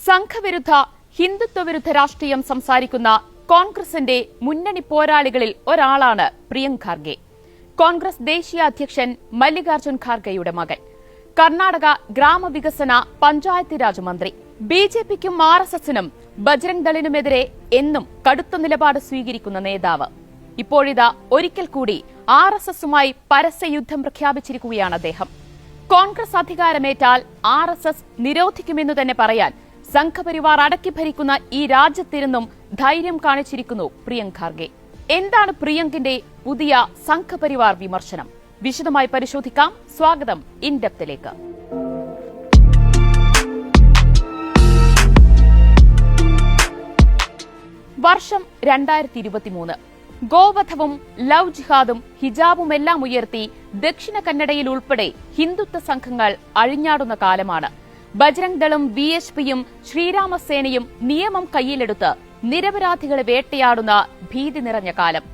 സംഘവിരുദ്ധ ഹിന്ദുത്വവിരുദ്ധ രാഷ്ട്രീയം സംസാരിക്കുന്ന കോൺഗ്രസിന്റെ മുന്നണി പോരാളികളിൽ ഒരാളാണ് പ്രിയങ്ക് ഖാർഗെ. കോൺഗ്രസ് ദേശീയ അധ്യക്ഷൻ മല്ലികാർജുൻ ഖാർഗെയുടെ മകൻ, കർണാടക ഗ്രാമവികസന പഞ്ചായത്ത് രാജ് മന്ത്രി. ബിജെപിക്കും ആർഎസ്എസിനും ബജ്രംഗ് ദളിനുമെതിരെ എന്നും കടുത്ത നിലപാട് സ്വീകരിക്കുന്ന നേതാവ്. ഇപ്പോഴിതാ ഒരിക്കൽ കൂടി ആർഎസ്എസുമായി പരസ്യയുദ്ധം പ്രഖ്യാപിച്ചിരിക്കുകയാണ് അദ്ദേഹം. കോൺഗ്രസ് അധികാരമേറ്റാൽ ആർഎസ്എസ് നിരോധിക്കുമെന്നു തന്നെ പറയാൻ സംഘപരിവാർ അടക്കി ഭരിക്കുന്ന ഈ രാജ്യത്തിരുന്നും ധൈര്യം കാണിച്ചിരിക്കുന്നു പ്രിയങ്ക് ഖാർഗെ. എന്താണ് പ്രിയങ്കിന്റെ പുതിയ സംഘപരിവാർ വിമർശനം? വിശദമായി പരിശോധിക്കാം. സ്വാഗതം ഇൻഡെപ്തിലേക്ക്. വർഷം 2023. ഗോവധവും ലവ് ജിഹാദും ഹിജാബുമെല്ലാം ഉയർത്തി ദക്ഷിണ കന്നഡയിൽ ഉൾപ്പെടെ ഹിന്ദുത്വ സംഘങ്ങൾ അഴിഞ്ഞാടുന്ന കാലമാണ്. ബജ്രംഗ് ദളും ബിഎസ്പിയും ശ്രീരാമസേനയും നിയമം കയ്യിലെടുത്ത് നിരപരാധികളെ വേട്ടയാടുന്ന ഭീതി നിറഞ്ഞ കാലം.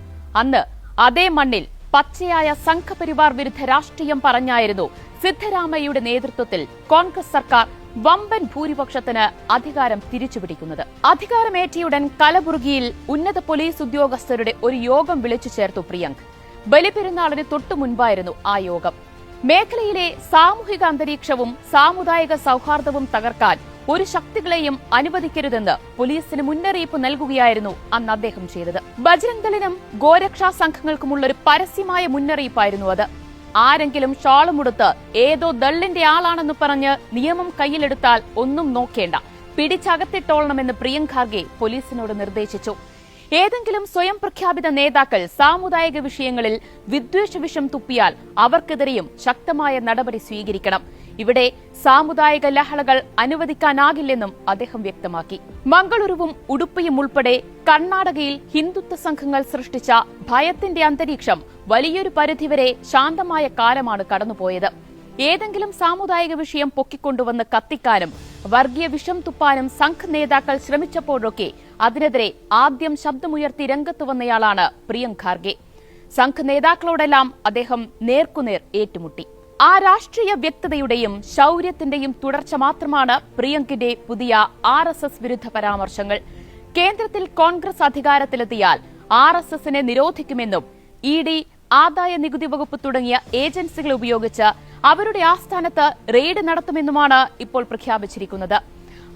അന്ന് അതേ മണ്ണിൽ പച്ചയായ സംഘപരിവാർ വിരുദ്ധ രാഷ്ട്രീയം പറഞ്ഞായിരുന്നു സിദ്ധരാമയ്യയുടെ നേതൃത്വത്തിൽ കോൺഗ്രസ് സർക്കാർ വമ്പൻ ഭൂരിപക്ഷത്തിന് അധികാരം തിരിച്ചുപിടിക്കുന്നത്. അധികാരമേറ്റിയുടൻ കലബുർഗിയിൽ ഉന്നത പോലീസ് ഉദ്യോഗസ്ഥരുടെ ഒരു യോഗം വിളിച്ചു ചേർത്തു പ്രിയങ്ക്. ബലിപെരുന്നാളിന് തൊട്ടു മുൻപായിരുന്നു ആ യോഗം. മേഖലയിലെ സാമൂഹിക അന്തരീക്ഷവും സാമുദായിക സൌഹാർദ്ദവും തകർക്കാൻ ഒരു ശക്തികളെയും അനുവദിക്കരുതെന്ന് പോലീസിന് മുന്നറിയിപ്പ് നൽകുകയായിരുന്നു അന്ന് അദ്ദേഹം ചെയ്തത്. ബജ്രംഗ് ദളിനും ഗോരക്ഷാ സംഘങ്ങൾക്കുമുള്ളൊരു പരസ്യമായ മുന്നറിയിപ്പായിരുന്നു അത്. ആരെങ്കിലും ഷാളുമുടുത്ത് ഏതോ ദള്ളിന്റെ ആളാണെന്ന് പറഞ്ഞ് നിയമം കയ്യിലെടുത്താൽ ഒന്നും നോക്കേണ്ട, പിടിച്ചകത്തിട്ടോളണമെന്ന് പ്രിയങ്ക് ഖാർഗെ പോലീസിനോട് നിർദ്ദേശിച്ചു. ഏതെങ്കിലും സ്വയം പ്രഖ്യാപിത നേതാക്കൾ സാമുദായിക വിഷയങ്ങളിൽ വിദ്വേഷ വിഷം തുപ്പിയാൽ അവർക്കെതിരെയും ശക്തമായ നടപടി സ്വീകരിക്കണം. ഇവിടെ സാമുദായിക ലഹളകൾ അനുവദിക്കാനാകില്ലെന്നും അദ്ദേഹം വ്യക്തമാക്കി. മംഗളൂരുവും ഉടുപ്പിയും ഉൾപ്പെടെ കർണാടകയിൽ ഹിന്ദുത്വ സംഘങ്ങൾ സൃഷ്ടിച്ച ഭയത്തിന്റെ അന്തരീക്ഷം വലിയൊരു പരിധിവരെ ശാന്തമായ കാലമാണ് കടന്നുപോയത്. ഏതെങ്കിലും സാമുദായിക വിഷയം പൊക്കിക്കൊണ്ടുവന്ന് കത്തിക്കാനും വർഗീയ വിഷം തുപ്പാനും സംഘ് നേതാക്കൾ ശ്രമിച്ചപ്പോഴൊക്കെ അതിനെതിരെ ആദ്യം ശബ്ദമുയർത്തി രംഗത്ത് വന്നയാളാണ് പ്രിയങ്ക് ഖാർഗെ. സംഘ് നേതാക്കളോടെല്ലാം അദ്ദേഹം നേർക്കുനേർ ഏറ്റുമുട്ടി. ആ രാഷ്ട്രീയ വ്യക്തതയുടെയും ശൌര്യത്തിന്റെയും തുടർച്ച മാത്രമാണ് പ്രിയങ്കിന്റെ പുതിയ ആർഎസ്എസ് വിരുദ്ധ പരാമർശങ്ങൾ. കേന്ദ്രത്തിൽ കോൺഗ്രസ് അധികാരത്തിലെത്തിയാൽ ആർഎസ്എസിനെ നിരോധിക്കുമെന്നും ഇഡി, ആദായ നികുതി വകുപ്പ് തുടങ്ങിയ ഏജൻസികളെ ഉപയോഗിച്ച് അവരുടെ ആസ്ഥാനത്ത് റെയ്ഡ് നടത്തുമെന്നുമാണ് ഇപ്പോൾ പ്രഖ്യാപിച്ചിരിക്കുന്നത്.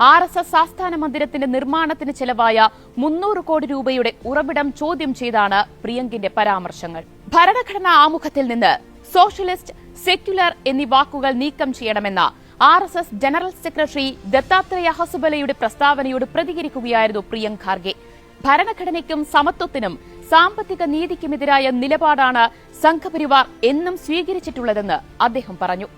ആർഎസ്എസ് ആസ്ഥാന മന്ദിരത്തിന്റെ നിർമ്മാണത്തിന് ചെലവായ 300 കോടി രൂപയുടെ ഉറവിടം ചോദ്യം ചെയ്താണ് പ്രിയങ്കിന്റെ പരാമർശങ്ങൾ. ഭരണഘടനാ ആമുഖത്തിൽ നിന്ന് സോഷ്യലിസ്റ്റ്, സെക്യുലർ എന്നീ വാക്കുകൾ നീക്കം ചെയ്യണമെന്ന ആർഎസ്എസ് ജനറൽ സെക്രട്ടറി ദത്താത്രേയ ഹസുബലയുടെ പ്രസ്താവനയോട് പ്രതികരിക്കുകയായിരുന്നു പ്രിയങ്ക് ഖാർഗെ. ഭരണഘടനയ്ക്കും സമത്വത്തിനും സാമ്പത്തിക നീതിക്കുമെതിരായ നിലപാടാണ് സംഘപരിവാർ എന്നും സ്വീകരിച്ചിട്ടുള്ളതെന്ന് അദ്ദേഹം പറഞ്ഞു.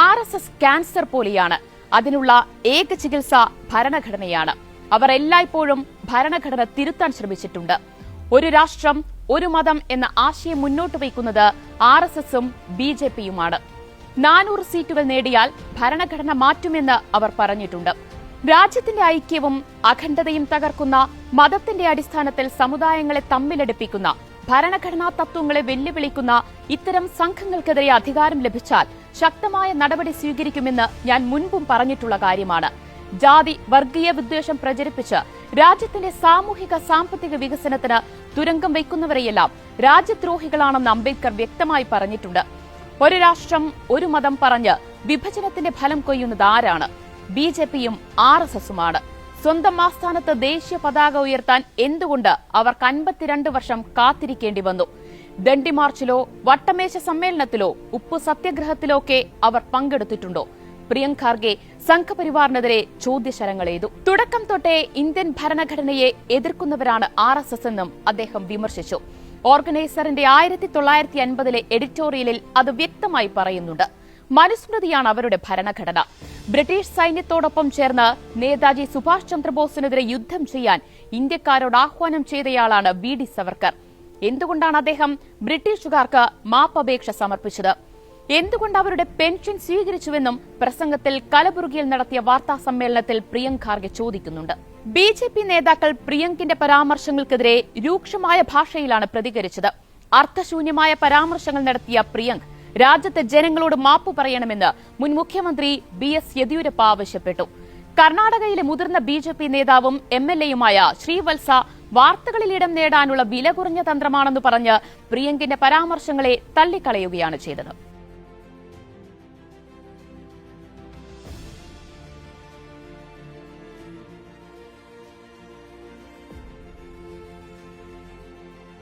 ആർഎസ്എസ് ക്യാൻസർ പോലെയാണ്. അതിനുള്ള ഏക ചികിത്സ ഭരണഘടനയാണ്. അവർ എല്ലായ്പ്പോഴും ഭരണഘടന തിരുത്താൻ ശ്രമിച്ചിട്ടുണ്ട്. ഒരു രാഷ്ട്രം, ഒരു മതം എന്ന ആശയം മുന്നോട്ട് വയ്ക്കുന്നത് ആർഎസ്എസും ബിജെപിയുമാണ്. 400 സീറ്റുകൾ നേടിയാൽ ഭരണഘടന മാറ്റുമെന്ന് അവർ പറഞ്ഞിട്ടുണ്ട്. രാജ്യത്തിന്റെ ഐക്യവും അഖണ്ഡതയും തകർക്കുന്ന, മതത്തിന്റെ അടിസ്ഥാനത്തിൽ സമുദായങ്ങളെ തമ്മിലടുപ്പിക്കുന്ന, ഭരണഘടനാ തത്വങ്ങളെ വെല്ലുവിളിക്കുന്ന ഇത്തരം സംഘങ്ങൾക്കെതിരെ അധികാരം ലഭിച്ചാൽ ശക്തമായ നടപടി സ്വീകരിക്കുമെന്ന് ഞാൻ മുൻപും പറഞ്ഞിട്ടുള്ള കാര്യമാണ്. ജാതി, വർഗീയ വിദ്വേഷം പ്രചരിപ്പിച്ച് രാജ്യത്തിന്റെ സാമൂഹിക സാമ്പത്തിക വികസനത്തിന് തുരങ്കം വയ്ക്കുന്നവരെയെല്ലാം രാജ്യദ്രോഹികളാണെന്ന് അംബേദ്കർ വ്യക്തമായി പറഞ്ഞിട്ടുണ്ട്. ഒരു രാഷ്ട്രം, ഒരു മതം പറഞ്ഞ് വിഭജനത്തിന്റെ ഫലം കൊയ്യുന്നത് ആരാണ്? ബിജെപിയും ആർഎസ്എസുമാണ്. സ്വന്തം ആസ്ഥാനത്ത് ദേശീയ പതാക ഉയർത്താൻ എന്തുകൊണ്ട് അവർക്ക് 52 വർഷം കാത്തിരിക്കേണ്ടി വന്നു? ദണ്ഡി മാർച്ചിലോ വട്ടമേശ സമ്മേളനത്തിലോ ഉപ്പു സത്യാഗ്രഹത്തിലോ ഒക്കെ അവർ പങ്കെടുത്തിട്ടുണ്ടോ? പ്രിയങ്ക് ഖാർഗെ സംഘപരിവാറിനെതിരെ ചോദ്യശരങ്ങളെയ്തു. തുടക്കം തൊട്ടേ ഇന്ത്യൻ ഭരണഘടനയെ എതിർക്കുന്നവരാണ് ആർഎസ്എസ് എന്നും അദ്ദേഹം വിമർശിച്ചു. ഓർഗനൈസറിന്റെ 1950 എഡിറ്റോറിയലിൽ അത് വ്യക്തമായി പറയുന്നുണ്ട്. മനുസ്മൃതിയാണ് അവരുടെ ഭരണഘടന. ബ്രിട്ടീഷ് സൈന്യത്തോടൊപ്പം ചേർന്ന് നേതാജി സുഭാഷ് ചന്ദ്രബോസിനെതിരെ യുദ്ധം ചെയ്യാൻ ഇന്ത്യക്കാരോട് ആഹ്വാനം ചെയ്തയാളാണ് വി.ഡി. സവർക്കർ. എന്തുകൊണ്ടാണ് അദ്ദേഹം ബ്രിട്ടീഷുകാർക്ക് മാപ്പപേക്ഷ സമർപ്പിച്ചത്? എന്തുകൊണ്ട് അവരുടെ പെൻഷൻ സ്വീകരിച്ചുവെന്നും പ്രസംഗത്തിൽ കലബുർഗിയിൽ നടത്തിയ വാർത്താ സമ്മേളനത്തിൽ പ്രിയങ്ക് ഖാർഗെ ചോദിക്കുന്നുണ്ട്. ബിജെപി നേതാക്കൾ പ്രിയങ്കിന്റെ പരാമർശങ്ങൾക്കെതിരെ രൂക്ഷമായ ഭാഷയിലാണ് പ്രതികരിച്ചത്. അർത്ഥശൂന്യമായ പരാമർശങ്ങൾ നടത്തിയ പ്രിയങ്ക് രാജ്യത്തെ ജനങ്ങളോട് മാപ്പ് പറയണമെന്ന് മുൻ മുഖ്യമന്ത്രി ബി.എസ്. യെദ്യൂരപ്പ ആവശ്യപ്പെട്ടു. കർണാടകയിലെ മുതിർന്ന ബിജെപി നേതാവും എംഎൽഎയുമായ ശ്രീവത്സ വാർത്തകളിൽ ഇടം നേടാനുള്ള വില കുറഞ്ഞ തന്ത്രമാണെന്ന് പറഞ്ഞ് പ്രിയങ്കിന്റെ പരാമർശങ്ങളെ തള്ളിക്കളയുകയാണ് ചെയ്തത്.